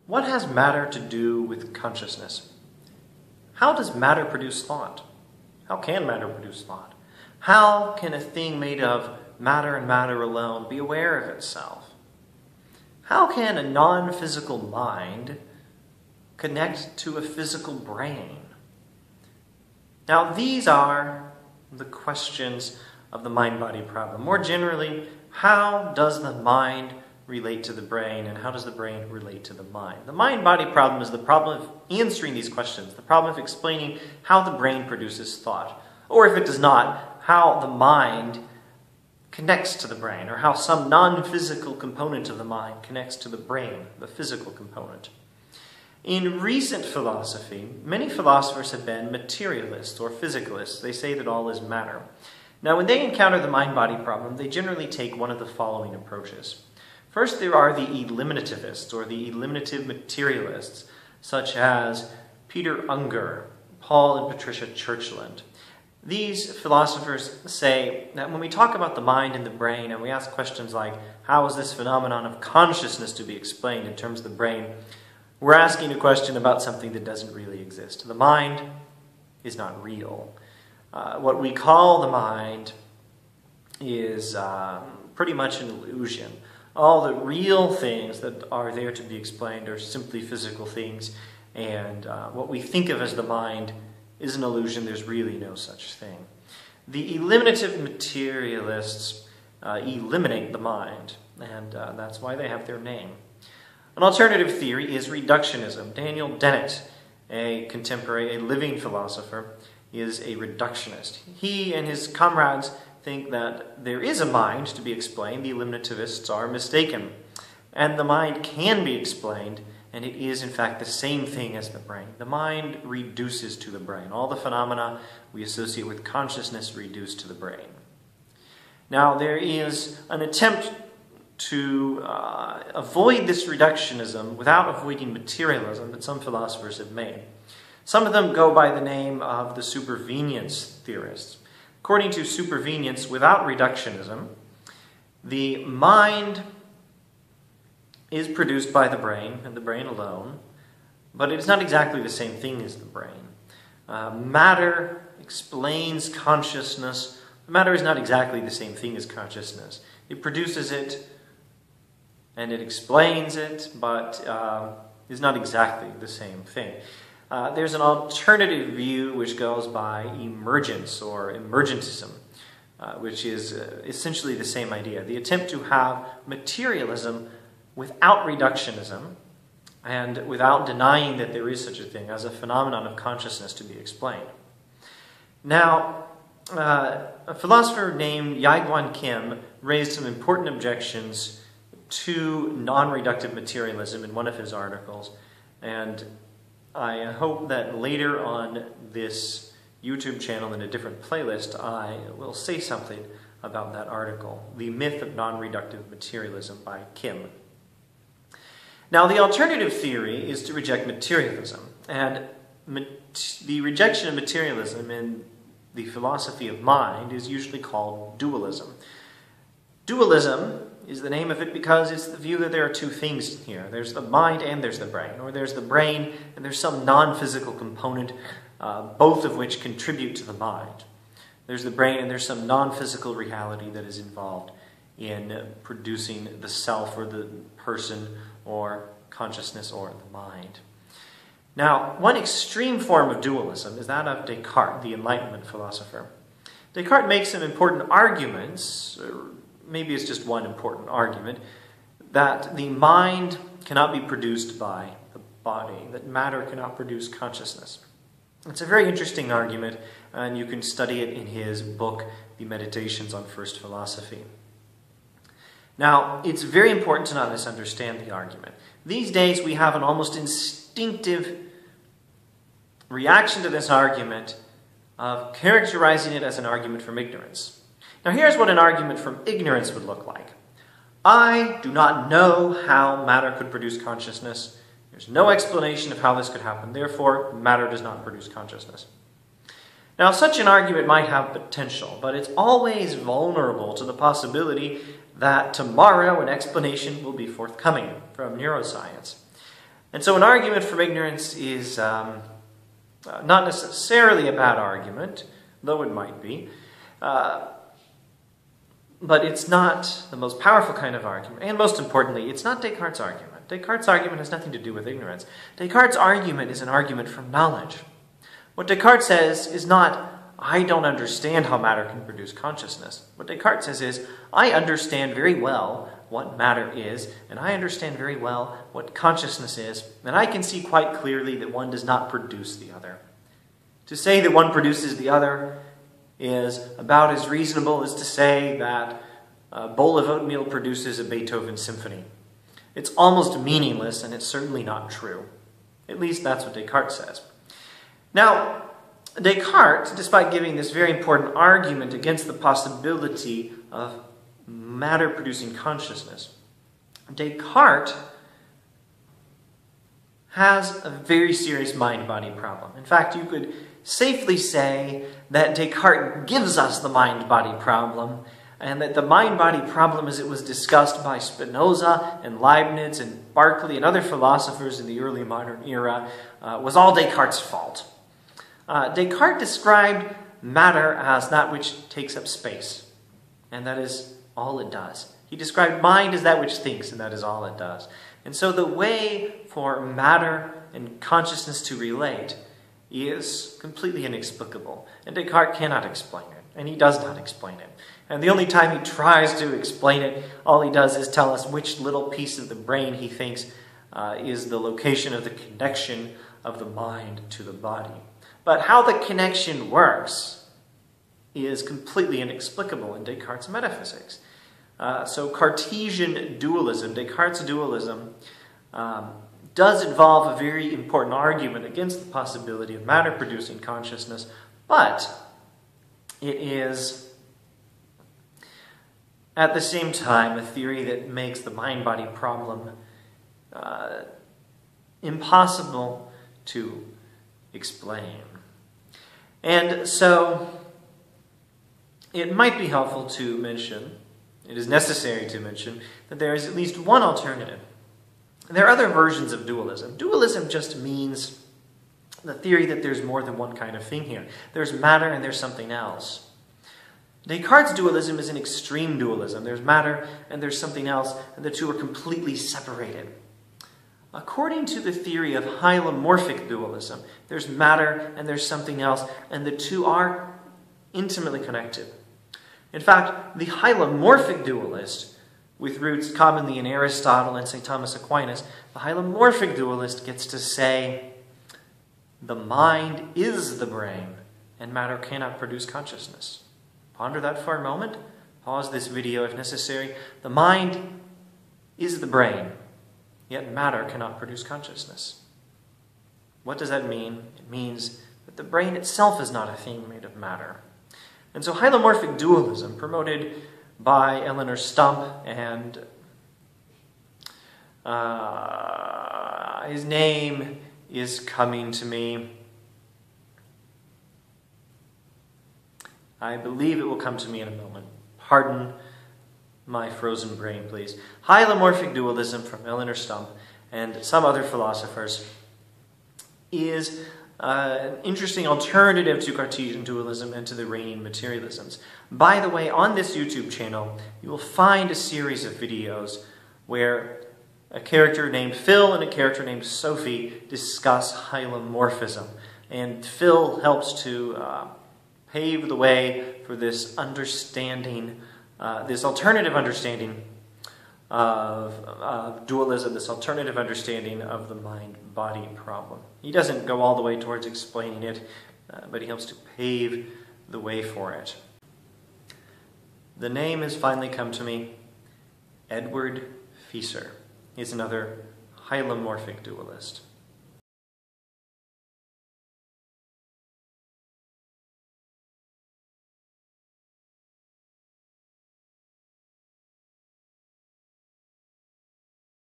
What has matter to do with consciousness? How does matter produce thought? How can matter produce thought? How can a thing made of matter and matter alone be aware of itself? How can a non-physical mind connect to a physical brain? Now, these are the questions of the mind-body problem. More generally, how does the mind relate to the brain, and how does the brain relate to the mind? The mind-body problem is the problem of answering these questions, the problem of explaining how the brain produces thought, or if it does not, how the mind connects to the brain, or how some non-physical component of the mind connects to the brain, the physical component. In recent philosophy, many philosophers have been materialists or physicalists. They say that all is matter. Now, when they encounter the mind-body problem, they generally take one of the following approaches. First, there are the eliminativists, or the eliminative materialists, such as Peter Unger, Paul and Patricia Churchland. These philosophers say that when we talk about the mind and the brain, and we ask questions like, how is this phenomenon of consciousness to be explained in terms of the brain, we're asking a question about something that doesn't really exist. The mind is not real. What we call the mind is pretty much an illusion. All the real things that are there to be explained are simply physical things, and what we think of as the mind is an illusion. There's really no such thing. The eliminative materialists eliminate the mind, and that's why they have their name. An alternative theory is reductionism. Daniel Dennett, a contemporary, a living philosopher, is a reductionist. He and his comrades think that there is a mind to be explained. The eliminativists are mistaken. And the mind can be explained, and it is in fact the same thing as the brain. The mind reduces to the brain. All the phenomena we associate with consciousness reduce to the brain. Now, there is an attempt to avoid this reductionism without avoiding materialism that some philosophers have made. Some of them go by the name of the Supervenience theorists. According to Supervenience, without reductionism, the mind is produced by the brain, and the brain alone, but it is not exactly the same thing as the brain. Matter explains consciousness. Matter is not exactly the same thing as consciousness. It produces it, and it explains it, but is not exactly the same thing. There's an alternative view which goes by emergence or emergentism, which is essentially the same idea. The attempt to have materialism without reductionism and without denying that there is such a thing as a phenomenon of consciousness to be explained. Now, a philosopher named Jaegwon Kim raised some important objections to non-reductive materialism in one of his articles, and I hope that later on this YouTube channel in a different playlist I will say something about that article, The Myth of Non-Reductive Materialism by Kim. Now, the alternative theory is to reject materialism, and the rejection of materialism in the philosophy of mind is usually called dualism. Dualism is the name of it because it's the view that there are two things here. There's the mind and there's the brain, or there's the brain and there's some non-physical component, both of which contribute to the mind. There's the brain and there's some non-physical reality that is involved in producing the self or the person or consciousness or the mind. Now, one extreme form of dualism is that of Descartes, the Enlightenment philosopher. Descartes makes some important arguments, maybe it's just one important argument, that the mind cannot be produced by the body, that matter cannot produce consciousness. It's a very interesting argument, and you can study it in his book, The Meditations on First Philosophy. Now, it's very important to not misunderstand the argument. These days, we have an almost instinctive reaction to this argument of characterizing it as an argument from ignorance. Now, here's what an argument from ignorance would look like. I do not know how matter could produce consciousness. There's no explanation of how this could happen. Therefore, matter does not produce consciousness. Now, such an argument might have potential, but it's always vulnerable to the possibility that tomorrow an explanation will be forthcoming from neuroscience. And so an argument from ignorance is not necessarily a bad argument, though it might be. But it's not the most powerful kind of argument. And most importantly, it's not Descartes' argument. Descartes' argument has nothing to do with ignorance. Descartes' argument is an argument from knowledge. What Descartes says is not, I don't understand how matter can produce consciousness. What Descartes says is, I understand very well what matter is, and I understand very well what consciousness is, and I can see quite clearly that one does not produce the other. To say that one produces the other is about as reasonable as to say that a bowl of oatmeal produces a Beethoven symphony. It's almost meaningless, and it's certainly not true. At least that's what Descartes says. Now, Descartes, despite giving this very important argument against the possibility of matter producing consciousness, Descartes has a very serious mind-body problem. In fact, you could safely say that Descartes gives us the mind-body problem, and that the mind-body problem as it was discussed by Spinoza and Leibniz and Berkeley and other philosophers in the early modern era was all Descartes' fault. Descartes described matter as that which takes up space, and that is all it does. He described mind as that which thinks, and that is all it does. And so the way for matter and consciousness to relate is completely inexplicable. And Descartes cannot explain it, and he does not explain it. And the only time he tries to explain it, all he does is tell us which little piece of the brain he thinks is the location of the connection of the mind to the body. But how the connection works is completely inexplicable in Descartes' metaphysics. So Cartesian dualism, Descartes' dualism, does involve a very important argument against the possibility of matter producing consciousness, but it is at the same time a theory that makes the mind-body problem impossible to explain. And so it might be helpful to mention, it is necessary to mention, that there is at least one alternative. There are other versions of dualism. Dualism just means the theory that there's more than one kind of thing here. There's matter and there's something else. Descartes' dualism is an extreme dualism. There's matter and there's something else, and the two are completely separated. According to the theory of hylomorphic dualism, there's matter and there's something else, and the two are intimately connected. In fact, the hylomorphic dualist, with roots commonly in Aristotle and St. Thomas Aquinas, the hylomorphic dualist gets to say, the mind is the brain, and matter cannot produce consciousness. Ponder that for a moment. Pause this video if necessary. The mind is the brain, yet matter cannot produce consciousness. What does that mean? It means that the brain itself is not a thing made of matter. And so hylomorphic dualism, promoted by Eleanor Stump, and his name is coming to me. I believe it will come to me in a moment. Pardon my frozen brain, please. Hylomorphic dualism from Eleanor Stump and some other philosophers is an interesting alternative to Cartesian dualism and to the reigning materialisms. By the way, on this YouTube channel, you will find a series of videos where a character named Phil and a character named Sophie discuss hylomorphism. And Phil helps to pave the way for this understanding, this alternative understanding of dualism, this alternative understanding of the mind-body problem. He doesn't go all the way towards explaining it, but he helps to pave the way for it. The name has finally come to me. Edward Fieser is another hylomorphic dualist.